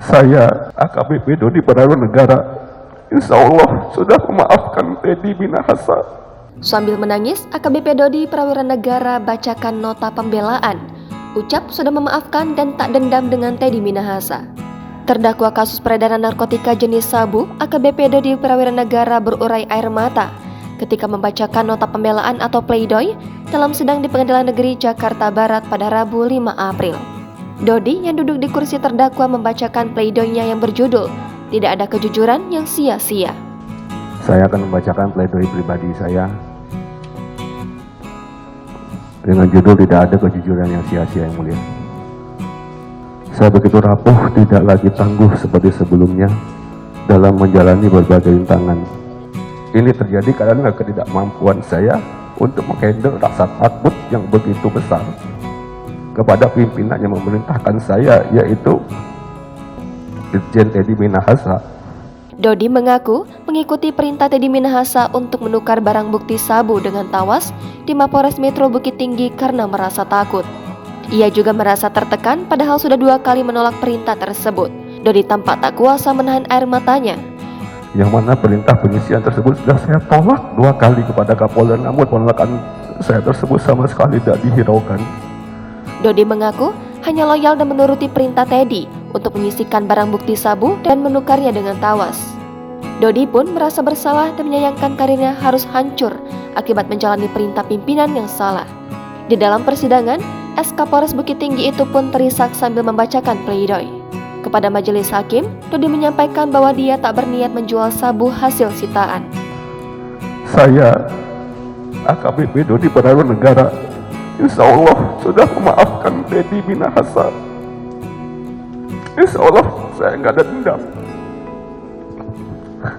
Saya, AKBP Dodi Negara, insya Allah sudah memaafkan Teddy Minahasa. Sambil menangis, AKBP Dodi Negara bacakan nota pembelaan. Ucap sudah memaafkan dan tak dendam dengan Teddy Minahasa. Terdakwa kasus peredaran narkotika jenis sabu, AKBP Dodi Negara berurai air mata ketika membacakan nota pembelaan atau pleidoy dalam sidang di Pengadilan Negeri Jakarta Barat pada Rabu 5 April. Dodi yang duduk di kursi terdakwa membacakan pleidoynya yang berjudul "Tidak ada kejujuran yang sia-sia". Saya akan membacakan pleidoy pribadi saya dengan judul "Tidak ada kejujuran yang sia-sia, yang mulia". Saya begitu rapuh, tidak lagi tangguh seperti sebelumnya dalam menjalani berbagai rintangan. Ini terjadi karena ketidakmampuan saya untuk menghandle rasa takut yang begitu besar kepada pimpinan yang memerintahkan saya, yaitu Irjen Teddy Minahasa. Dodi mengaku mengikuti perintah Teddy Minahasa untuk menukar barang bukti sabu dengan tawas di Mapores Metro Bukit Tinggi karena merasa takut. Ia juga merasa tertekan padahal sudah 2 kali menolak perintah tersebut. Dodi tampak tak kuasa menahan air matanya. Yang mana perintah pengisian tersebut sudah saya tolak 2 kali kepada Kapolda, namun penolakan saya tersebut sama sekali tidak dihiraukan. Dodi mengaku hanya loyal dan menuruti perintah Teddy untuk menyisikan barang bukti sabu dan menukarnya dengan tawas. Dodi pun merasa bersalah dan menyayangkan karirnya harus hancur akibat menjalani perintah pimpinan yang salah. Di dalam persidangan, SK Polres Bukit Tinggi itu pun terisak sambil membacakan pleidoy. Kepada majelis hakim, Dodi menyampaikan bahwa dia tak berniat menjual sabu hasil sitaan. Saya, AKBP Dodi Negara, insya Allah sudah memaafkan Teddy Minahasa. Insya Allah saya nggak ada dendam.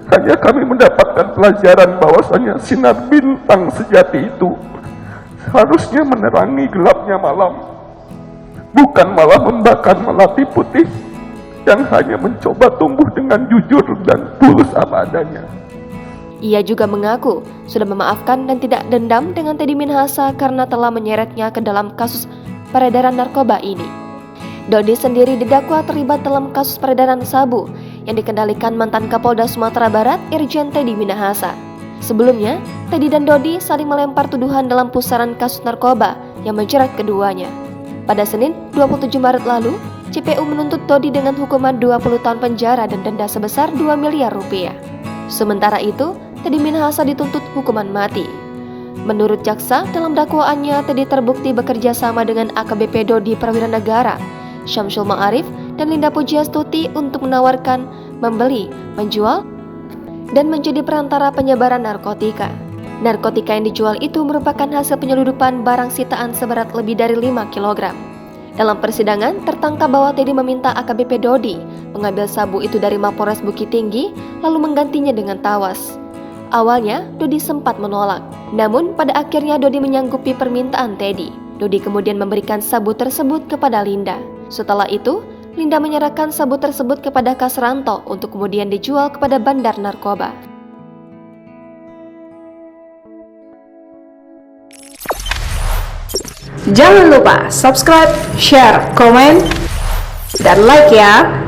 Hanya kami mendapatkan pelajaran bahwasanya sinar bintang sejati itu harusnya menerangi gelapnya malam, bukan malah membakar melati putih yang hanya mencoba tumbuh dengan jujur dan tulus apa adanya. Ia juga mengaku sudah memaafkan dan tidak dendam dengan Teddy Minahasa karena telah menyeretnya ke dalam kasus peredaran narkoba ini. Dodi sendiri didakwa terlibat dalam kasus peredaran sabu yang dikendalikan mantan Kapolda Sumatera Barat Irjen Teddy Minahasa. Sebelumnya, Teddy dan Dodi saling melempar tuduhan dalam pusaran kasus narkoba yang menjerat keduanya. Pada Senin 27 Maret lalu, CPU menuntut Dodi dengan hukuman 20 tahun penjara dan denda sebesar 2 miliar rupiah. Sementara itu, Teddy Minahasa dituntut hukuman mati. Menurut jaksa, dalam dakwaannya Teddy terbukti bekerja sama dengan AKBP Dodi Negara, Syamsul Ma'arif, dan Linda Pujiastuti untuk menawarkan, membeli, menjual, dan menjadi perantara penyebaran narkotika. Narkotika yang dijual itu merupakan hasil penyeludupan barang sitaan seberat lebih dari 5 kg. Dalam persidangan, tertangkap bahwa Teddy meminta AKBP Dodi mengambil sabu itu dari Mapores Bukit Tinggi, lalu menggantinya dengan tawas. Awalnya, Dodi sempat menolak. Namun, pada akhirnya Dodi menyanggupi permintaan Teddy. Dodi kemudian memberikan sabu tersebut kepada Linda. Setelah itu, Linda menyerahkan sabu tersebut kepada Kasranto untuk kemudian dijual kepada bandar narkoba. Jangan lupa subscribe, share, komen, dan like ya.